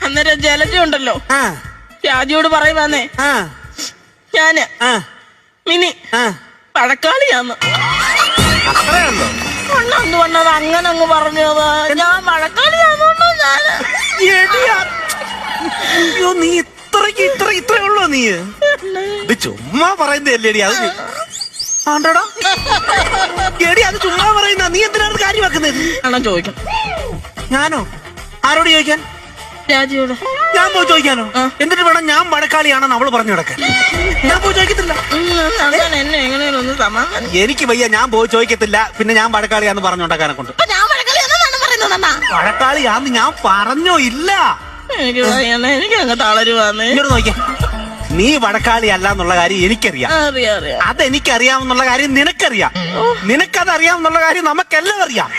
അന്നേരം ജലജ ഉണ്ടല്ലോ രാജുവോട് പറയുവാന്നേ ഞാന് മിനി പഴക്കാളിയാന്ന്. എന്തുകൊണ്ടത് അങ്ങനെ അങ്ങ് പറഞ്ഞത്? ഞാൻ പഴക്കാളിയാന്നോണ്ടോ ഞാന്? നീ ഇത്രേ ഉള്ളോ? നീ ഇത് ചുമ്മാ പറയുന്നതല്ലേടി? അത് ആണ്ടോടാ എടി, അത് ചുമ്മാ പറയുന്ന. നീ എന്തിനാണ് കാര്യമാക്കുന്നത്? ആണോ ചോദിക്കണം? ഞാനോ? ആരോട് ചോദിക്കാൻ? രാജിയോട്. ഞാൻ പോയി ചോദിക്കാനോ? എന്നിട്ട് വേണം ഞാൻ പഴക്കാളിയാണെന്ന് അവള് പറഞ്ഞു കിടക്കാൻ? ഞാൻ പോയി ചോദിക്കത്തില്ല. എന്നെ എങ്ങനെയാലും ഒന്ന് സമാധാനം. എനിക്ക് വയ്യ, ഞാൻ പോയി ചോദിക്കത്തില്ല. പിന്നെ ഞാൻ പഴക്കാളിയാന്ന് പറഞ്ഞോണ്ടാക്കാനെ കൊണ്ട്. പഴക്കാളിയാന്ന് ഞാൻ പറഞ്ഞോ? ഇല്ല, എനിക്ക് അങ്ങ് തളരുവാന്ന്. ഇങ്ങോട്ട് നോക്കിയാ, നീ വടക്കാളി അല്ല എന്നുള്ള കാര്യം എനിക്കറിയാം. അതെനിക്കറിയാമെന്നുള്ള കാര്യം നിനക്കറിയാം. നിനക്കത് അറിയാമെന്നുള്ള കാര്യം നമുക്കെല്ലാം അറിയാം.